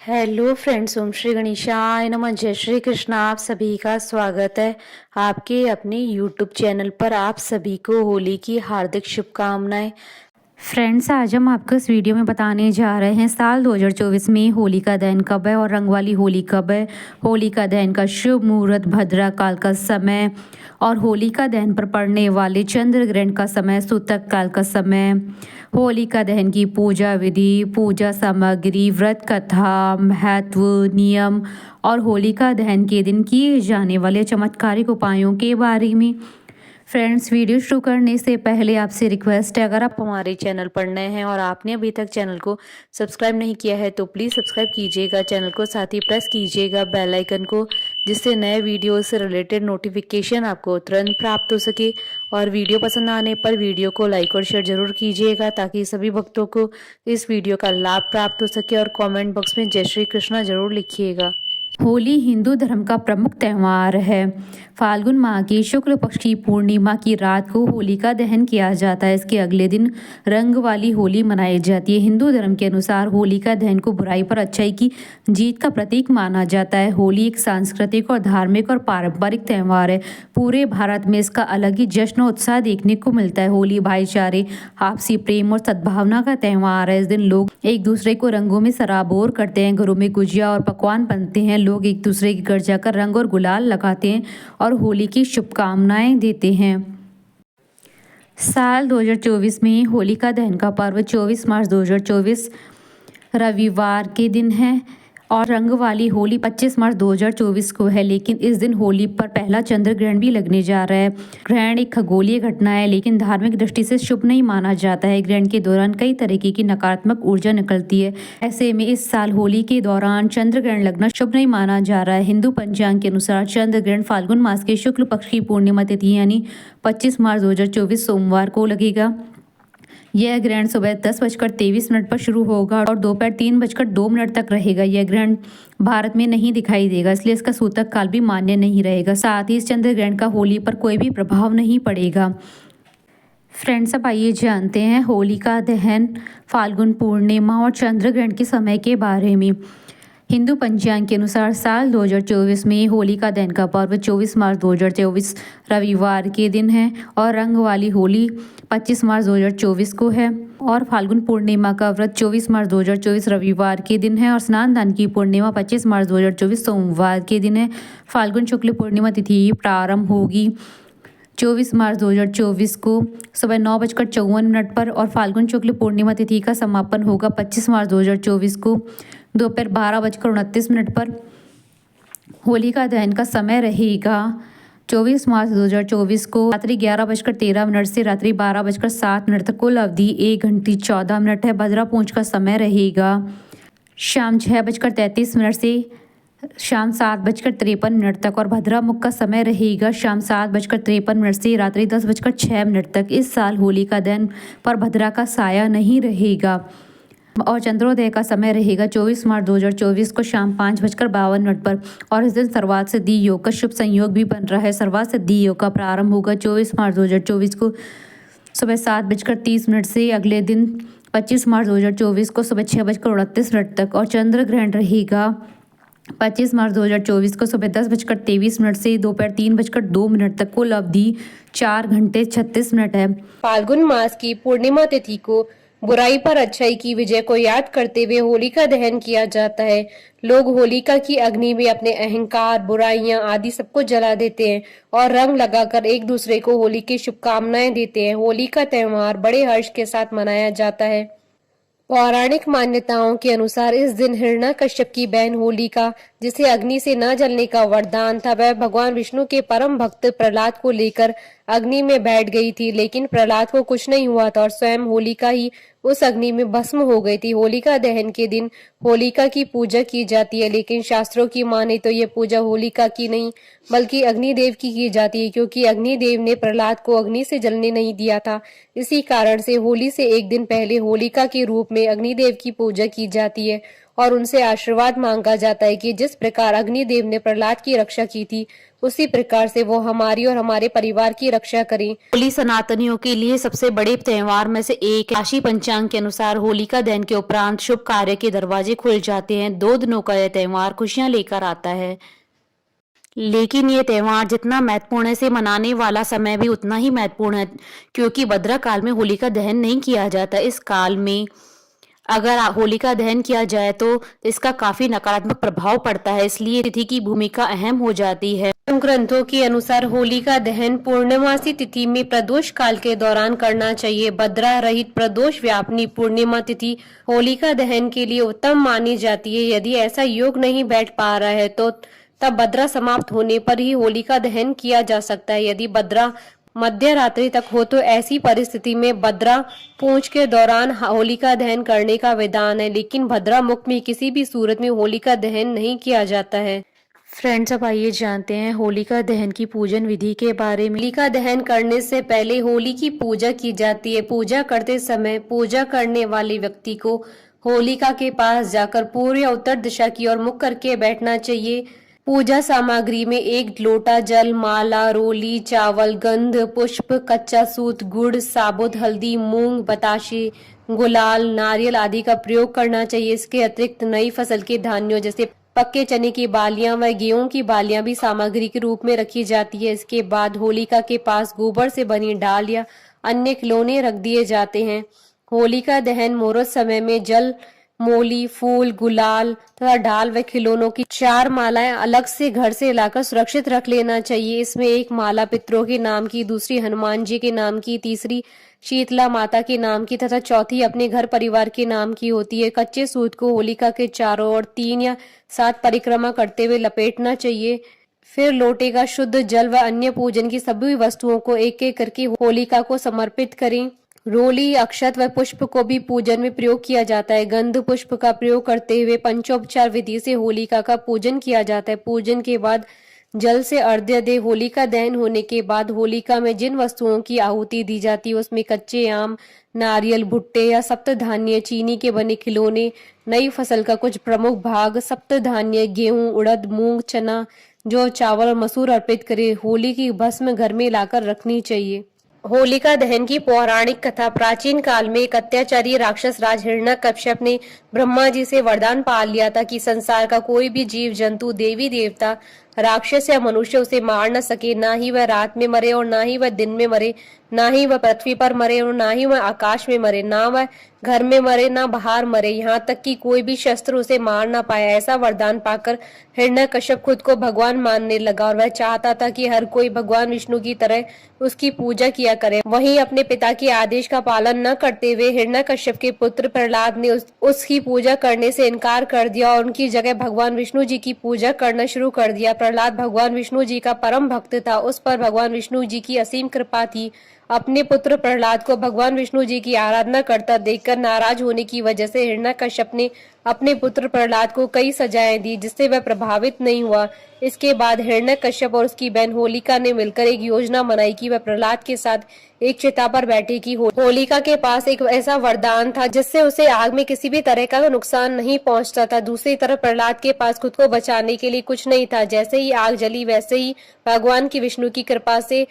Hello friends, ओम श्री गणेशाय नमः। जय श्री कृष्ण। आप सभी का स्वागत है आपके अपने यूट्यूब चैनल पर। आप सभी को होली की हार्दिक शुभकामनाएं। फ्रेंड्स, आज हम आपको इस वीडियो में बताने जा रहे हैं साल 2024 में होली का दहन कब है और रंग वाली होली कब है, होली का दहन का शुभ मुहूर्त, भद्रा काल का समय और होली का दहन पर पड़ने वाले चंद्र ग्रहण का समय, सूतक काल का समय, होली का दहन की पूजा विधि, पूजा सामग्री, व्रत कथा, महत्व, नियम और होली का दहन के दिन किए जाने वाले चमत्कारिक उपायों के बारे में। फ्रेंड्स, वीडियो शुरू करने से पहले आपसे रिक्वेस्ट है, अगर आप हमारे चैनल पर नए हैं और आपने अभी तक चैनल को सब्सक्राइब नहीं किया है तो प्लीज़ सब्सक्राइब कीजिएगा चैनल को, साथ ही प्रेस कीजिएगा बेल आइकन को, जिससे नए वीडियो से रिलेटेड नोटिफिकेशन आपको तुरंत प्राप्त हो सके। और वीडियो पसंद आने पर वीडियो को लाइक और शेयर जरूर कीजिएगा ताकि सभी भक्तों को इस वीडियो का लाभ प्राप्त हो सके। और कमेंट बॉक्स में जय श्री कृष्णा जरूर लिखिएगा। होली हिंदू धर्म का प्रमुख त्यौहार है। फाल्गुन माह की शुक्ल पक्ष की पूर्णिमा की रात को होलिका दहन किया जाता है। इसके अगले दिन रंग वाली होली मनाई जाती है। हिंदू धर्म के अनुसार होलिका दहन को बुराई पर अच्छाई की जीत का प्रतीक माना जाता है। होली एक सांस्कृतिक और धार्मिक और पारंपरिक त्यौहार है। पूरे भारत में इसका अलग ही जश्न और उत्साह देखने को मिलता है। होली भाईचारे, आपसी प्रेम और सद्भावना का त्यौहार है। इस दिन लोग एक दूसरे को रंगों में सराबोर करते हैं। घरों में गुजिया और पकवान बनते हैं। लोग एक दूसरे के घर जाकर रंग और गुलाल लगाते हैं और होली की शुभकामनाएं देते हैं। साल 2024 में होलिका दहन का पर्व 24 मार्च 2024 रविवार के दिन है और रंग वाली होली 25 मार्च 2024 को है। लेकिन इस दिन होली पर पहला चंद्र ग्रहण भी लगने जा रहा है। ग्रहण एक खगोलीय घटना है लेकिन धार्मिक दृष्टि से शुभ नहीं माना जाता है। ग्रहण के दौरान कई तरीके की नकारात्मक ऊर्जा निकलती है। ऐसे में इस साल होली के दौरान चंद्र ग्रहण लगना शुभ नहीं माना जा रहा है। हिंदू पंचांग के अनुसार चंद्र ग्रहण फाल्गुन मास के शुक्ल पक्ष की पूर्णिमा तिथि यानी 25 मार्च 2024 सोमवार को लगेगा। यह ग्रहण सुबह 10:23 पर शुरू होगा और दोपहर 3:02 तक रहेगा। यह ग्रहण भारत में नहीं दिखाई देगा, इसलिए इसका सूतक काल भी मान्य नहीं रहेगा। साथ ही इस चंद्र ग्रहण का होली पर कोई भी प्रभाव नहीं पड़ेगा। फ्रेंड्स, अब आइए जानते हैं होली का दहन, फाल्गुन पूर्णिमा और चंद्र ग्रहण के समय के बारे में। हिंदू पंचांग के अनुसार साल 2024 में होली का दहन का पर्व 24 मार्च 2024 रविवार के दिन है और रंग वाली होली 25 मार्च 2024 को है और फाल्गुन पूर्णिमा का व्रत 24 मार्च 2024 रविवार के दिन है और स्नान दान की पूर्णिमा 25 मार्च 2024 सोमवार के दिन है। फाल्गुन शुक्ल पूर्णिमा तिथि प्रारंभ होगी 24 मार्च 2024 को सुबह 9:54 पर और फाल्गुन शुक्ल पूर्णिमा तिथि का समापन होगा 25 मार्च 2024 को दोपहर 12:29 पर। होली का दहन का समय रहेगा 24 मार्च 2024 को रात्रि 11:13 से रात्रि 12:07 तक। कुल अवधि 1 घंटे 14 मिनट है। भद्रा पूंछ का समय रहेगा शाम 6:33 से शाम 7:53 तक और भद्रा मुख का समय रहेगा शाम 7:53 से रात्रि 10:06 तक। इस साल होली का दहन पर भद्रा का साया नहीं रहेगा और चंद्रोदय का समय रहेगा 24 मार्च 2024 को शाम 5:52 पर और इस दिन सर्वार्थ सिद्धि योग का शुभ संयोग भी बन रहा है। सर्वार्थ सिद्धि योग का प्रारंभ होगा 24 मार्च 2024 को सुबह 7:30 से अगले दिन 25 मार्च 2024 को सुबह 6:29 तक और चंद्र ग्रहण रहेगा 25 मार्च 2024 को सुबह 10:23 से दोपहर 3:02 तक। कुल अवधि 4 घंटे 36 मिनट है। फाल्गुन मास की पूर्णिमा तिथि को बुराई पर अच्छाई की विजय को याद करते हुए होलिका दहन किया जाता है। लोग होलिका की अग्नि में अपने अहंकार, बुराइयां आदि सबको जला देते हैं और रंग लगाकर एक दूसरे को होली की शुभकामनाएं देते हैं। होली का त्यौहार बड़े हर्ष के साथ मनाया जाता है। पौराणिक मान्यताओं के अनुसार इस दिन हिरण्यकश्यप की बहन होलिका, जिसे अग्नि से न जलने का वरदान था, वह भगवान विष्णु के परम भक्त प्रहलाद को लेकर अग्नि में बैठ गई थी। लेकिन प्रहलाद को कुछ नहीं हुआ था और स्वयं होलिका ही उस अग्नि में भस्म हो गई थी। होलिका दहन के दिन होलिका की पूजा की जाती है, लेकिन शास्त्रों की माने तो ये पूजा होलिका की नहीं बल्कि अग्निदेव की जाती है, क्योंकि अग्निदेव ने प्रहलाद को अग्नि से जलने नहीं दिया था। इसी कारण से होली से एक दिन पहले होलिका के रूप में अग्निदेव की पूजा की जाती है और उनसे आशीर्वाद मांगा जाता है कि जिस प्रकार अग्निदेव ने प्रहलाद की रक्षा की थी, उसी प्रकार से वो हमारी और हमारे परिवार की रक्षा करें। होली सनातनियों के लिए सबसे बड़े त्योहार में से एक है। राशि पंचांग के अनुसार होलिका दहन के उपरांत शुभ कार्य के दरवाजे खुल जाते हैं। 2 दिनों का यह त्योहार खुशियां लेकर आता है, लेकिन ये त्योहार जितना महत्वपूर्ण है, इसे मनाने वाला समय भी उतना ही महत्वपूर्ण है, क्योंकि भद्रा काल में होलिका दहन नहीं किया जाता। इस काल में अगर होलिका दहन किया जाए तो इसका काफी नकारात्मक प्रभाव पड़ता है, इसलिए तिथि की भूमिका अहम हो जाती है। ग्रंथों के अनुसार होलिका दहन पूर्णमासी तिथि में प्रदोष काल के दौरान करना चाहिए। भद्रा रहित प्रदोष व्यापनी पूर्णिमा तिथि होलिका दहन के लिए उत्तम मानी जाती है। यदि ऐसा योग नहीं बैठ पा रहा है तो तब भद्रा समाप्त होने पर ही होलिका दहन किया जा सकता है। यदि भद्रा मध्य रात्रि तक हो तो ऐसी परिस्थिति में भद्रा पूंछ के दौरान होलिका दहन करने का विधान है, लेकिन भद्रा मुख में किसी भी सूरत में होलिका दहन नहीं किया जाता है। फ्रेंड्स, अब आइए जानते हैं होलिका दहन की पूजन विधि के बारे में। होलिका दहन करने से पहले होली की पूजा की जाती है। पूजा करते समय पूजा करने वाले व्यक्ति को होलिका के पास जाकर पूर्व या उत्तर दिशा की ओर मुख करके बैठना चाहिए। पूजा सामग्री में 1 लोटा जल, माला, रोली, चावल, गंध, पुष्प, कच्चा सूत, गुड़, साबुत हल्दी, मूंग, बताशे, गुलाल, नारियल आदि का प्रयोग करना चाहिए। इसके अतिरिक्त नई फसल के धान्यों जैसे पक्के चने की बालियां व गेहूं की बालियां भी सामग्री के रूप में रखी जाती है। इसके बाद होलिका के पास गोबर से बनी डाल या अन्य खिलौने रख दिए जाते हैं। होलिका दहन मुहूर्त समय में जल, मोली, फूल, गुलाल तथा डाल व खिलौनों की 4 मालाएं अलग से घर से लाकर सुरक्षित रख लेना चाहिए। इसमें एक माला पितरों के नाम की, दूसरी हनुमान जी के नाम की, तीसरी शीतला माता के नाम की तथा चौथी अपने घर परिवार के नाम की होती है। कच्चे सूत को होलिका के चारों ओर 3 या 7 परिक्रमा करते हुए लपेटना चाहिए। फिर लोटे का शुद्ध जल व अन्य पूजन की सभी वस्तुओं को एक एक करके होलिका को समर्पित करें। रोली, अक्षत व पुष्प को भी पूजन में प्रयोग किया जाता है। गंध पुष्प का प्रयोग करते हुए पंचोपचार विधि से होलिका का पूजन किया जाता है। पूजन के बाद जल से अर्घ्य दे। होलिका दहन होने के बाद होलिका में जिन वस्तुओं की आहुति दी जाती है उसमें कच्चे आम, नारियल, भुट्टे या सप्तधान्य, चीनी के बने खिलौने, नई फसल का कुछ प्रमुख भाग, सप्तधान्य, गेहूं, उड़द, मूंग, चना, जौ, चावल और मसूर अर्पित करे। होली की भस्म घर में लाकर रखनी चाहिए। होलिका दहन की पौराणिक कथा। प्राचीन काल में एक अत्याचारी राक्षस राज हिरण्यकश्यप ने ब्रह्मा जी से वरदान पा लिया था कि संसार का कोई भी जीव जंतु, देवी देवता, राक्षस या मनुष्य उसे मार न सके। ना ही वह रात में मरे और ना ही वह दिन में मरे, ना ही वह पृथ्वी पर मरे और ना ही वह आकाश में मरे, ना वह घर में मरे ना बाहर मरे, यहाँ तक कि कोई भी शस्त्र उसे मार ना पाया। ऐसा वरदान पाकर हिरण्यकश्यप खुद को भगवान मानने लगा और वह चाहता था कि हर कोई भगवान विष्णु की तरह उसकी पूजा किया करे। वहीं अपने पिता के आदेश का पालन न करते हुए हिरण्यकश्यप के पुत्र प्रहलाद ने उसकी पूजा करने से इनकार कर दिया और उनकी जगह भगवान विष्णु जी की पूजा करना शुरू कर दिया। प्रहलाद भगवान विष्णु जी का परम भक्त था। उस पर भगवान विष्णु जी की असीम कृपा थी। अपने पुत्र प्रहलाद को भगवान विष्णु जी की आराधना करता देखकर नाराज होने की वजह से हिरण्यकश्यप ने अपने पुत्र प्रहलाद को कई सजाएं दी, जिससे वह प्रभावित नहीं हुआ। इसके बाद हिरण्यकश्यप और उसकी बहन होलिका ने मिलकर एक योजना बनाई कि वह प्रहलाद के साथ एक चिता पर बैठेगी। होलिका के पास एक ऐसा वरदान था जिससे उसे आग में किसी भी तरह का नुकसान नहीं पहुंचता था। दूसरी तरफ प्रहलाद के पास खुद को बचाने के लिए कुछ नहीं था। जैसे ही आग जली वैसे ही भगवान की विष्णु की कृपा से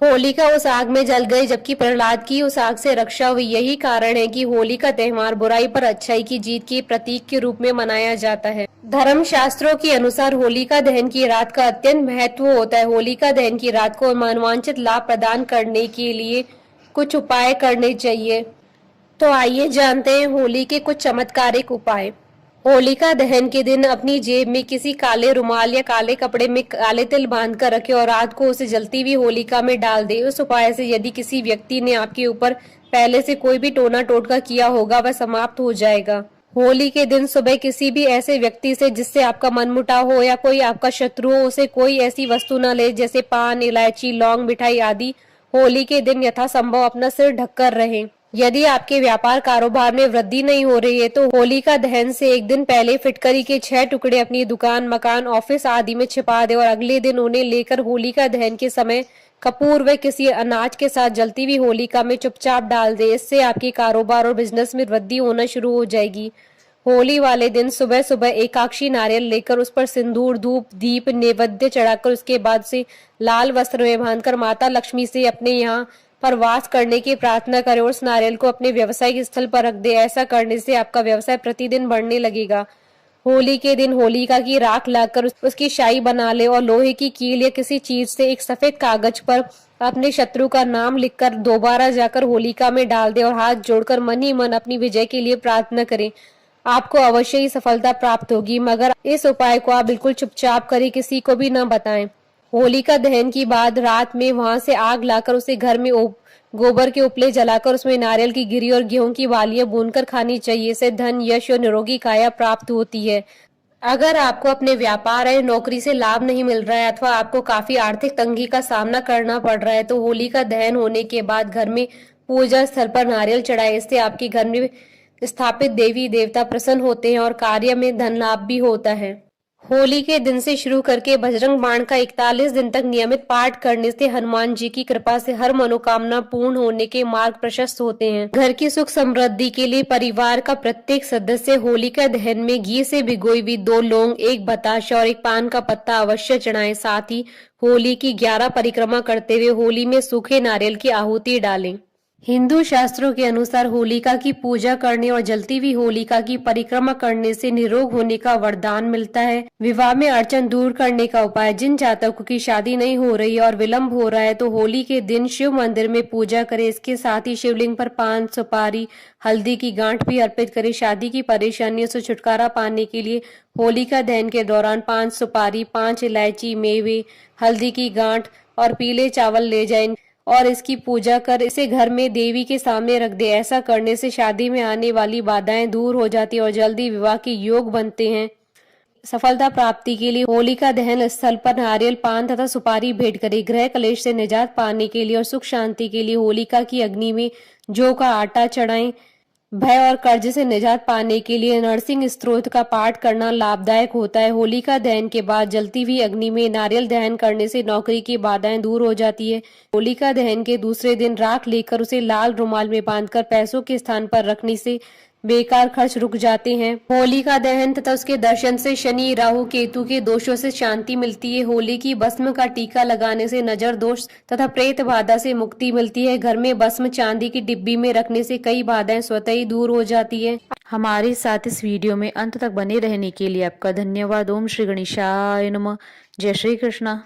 होलिका उस आग में जल गई, जबकि प्रहलाद की उस आग से रक्षा हुई। यही कारण है कि होली का त्योहार बुराई पर अच्छाई की जीत के प्रतीक के रूप में मनाया जाता है। धर्म शास्त्रों के अनुसार होलिका दहन की रात का अत्यंत महत्व होता है। होलिका दहन की रात को मनोवांछित लाभ प्रदान करने के लिए कुछ उपाय करने चाहिए। तो आइए जानते हैं होली के कुछ चमत्कारिक उपाय। होलिका दहन के दिन अपनी जेब में किसी काले रुमाल या काले कपड़े में काले तिल बांध कर रखे और रात को उसे जलती हुई होलिका में डाल दे। उस उपाय से यदि किसी व्यक्ति ने आपके ऊपर पहले से कोई भी टोना टोटका किया होगा वह समाप्त हो जाएगा। होली के दिन सुबह किसी भी ऐसे व्यक्ति से जिससे आपका मनमुटाव हो या कोई आपका शत्रु हो उसे कोई ऐसी वस्तु न ले जैसे पान, इलायची, लौंग, मिठाई आदि। होली के दिन यथासंभव अपना सिर ढककर रहें। यदि आपके व्यापार कारोबार में वृद्धि नहीं हो रही है तो होलिका दहन से एक दिन पहले फिटकरी के 6 टुकड़े अपनी दुकान, मकान, ऑफिस आदि में छिपा दे और अगले दिन उन्हें लेकर होलिका दहन के समय कपूर व किसी अनाज के साथ जलती हुई होलिका में चुपचाप डाल दे। इससे आपके कारोबार और बिजनेस में वृद्धि होना शुरू हो जाएगी। होली वाले दिन सुबह सुबह एकाक्षी नारियल लेकर उस पर सिंदूर धूप दीप नैवेद्य चढ़ाकर उसके बाद से लाल वस्त्र में बांधकर माता लक्ष्मी से अपने यहाँ पर वास करने की प्रार्थना करें और उस नारियल को अपने व्यवसायिक स्थल पर रख दे। ऐसा करने से आपका व्यवसाय प्रतिदिन बढ़ने लगेगा। होली के दिन होलिका की राख लाकर उसकी शाही बना ले और लोहे की कील या किसी चीज से एक सफेद कागज पर अपने शत्रु का नाम लिखकर दोबारा जाकर होलिका में डाल दे और हाथ जोड़कर मन ही मन अपनी विजय के लिए प्रार्थना करें। आपको अवश्य ही सफलता प्राप्त होगी, मगर इस उपाय को आप बिल्कुल चुपचाप करें, किसी को भी न बताएं। होलिका दहन की बाद रात में वहां से आग लाकर उसे घर में गोबर के उपले जलाकर उसमें नारियल की गिरी और गेहूं की बालियां भूनकर खानी चाहिए। इससे धन यश और निरोगी काया प्राप्त होती है। अगर आपको अपने व्यापार या नौकरी से लाभ नहीं मिल रहा है अथवा आपको काफी आर्थिक तंगी का सामना करना पड़ रहा है तो होलिका दहन होने के बाद घर में पूजा स्थल पर नारियल चढ़ाए। इससे आपके घर में स्थापित देवी देवता प्रसन्न होते हैं और कार्य में धन लाभ भी होता है। होली के दिन से शुरू करके बजरंग बाण का 41 दिन तक नियमित पाठ करने से हनुमान जी की कृपा से हर मनोकामना पूर्ण होने के मार्ग प्रशस्त होते हैं। घर की सुख समृद्धि के लिए परिवार का प्रत्येक सदस्य होलिका दहन में घी से भिगोई हुई 2 लौंग, 1 बताशा और 1 पान का पत्ता अवश्य चढ़ाएं। साथ ही होली की 11 परिक्रमा करते हुए होली में सूखे नारियल की आहुति डालें। हिंदू शास्त्रों के अनुसार होलिका की पूजा करने और जलती हुई होलिका की परिक्रमा करने से निरोग होने का वरदान मिलता है। विवाह में अड़चन दूर करने का उपाय, जिन जातकों की शादी नहीं हो रही और विलंब हो रहा है तो होली के दिन शिव मंदिर में पूजा करें। इसके साथ ही शिवलिंग पर पान, सुपारी, हल्दी की गांठ भी अर्पित करें। शादी की परेशानियों से छुटकारा पाने के लिए होलिका दहन के दौरान 5 सुपारी, 5 इलायची, मेवे, हल्दी की गांठ और पीले चावल ले जाएं और इसकी पूजा कर इसे घर में देवी के सामने रख दे। ऐसा करने से शादी में आने वाली बाधाएं दूर हो जाती और जल्दी विवाह के योग बनते हैं। सफलता प्राप्ति के लिए होलिका दहन स्थल पर नारियल, पान तथा सुपारी भेंट करें। गृह कलेश से निजात पाने के लिए और सुख शांति के लिए होलिका की अग्नि में जौ का आटा चढ़ाएं। भय और कर्ज से निजात पाने के लिए नरसिंह स्तोत्र का पाठ करना लाभदायक होता है। होलिका दहन के बाद जलती हुई अग्नि में नारियल दहन करने से नौकरी की बाधाएं दूर हो जाती है। होलिका दहन के दूसरे दिन राख लेकर उसे लाल रुमाल में बांधकर पैसों के स्थान पर रखने से बेकार खर्च रुक जाते हैं। होलिका दहन तथा उसके दर्शन से शनि, राहु, केतु के दोषों से शांति मिलती है। होली की भस्म का टीका लगाने से नजर दोष तथा प्रेत बाधा से मुक्ति मिलती है। घर में भस्म चांदी की डिब्बी में रखने से कई बाधाएं स्वतः ही दूर हो जाती है। हमारे साथ इस वीडियो में अंत तक बने रहने के लिए आपका धन्यवाद। ओम श्री गणेशाय नमः। जय श्री कृष्णा।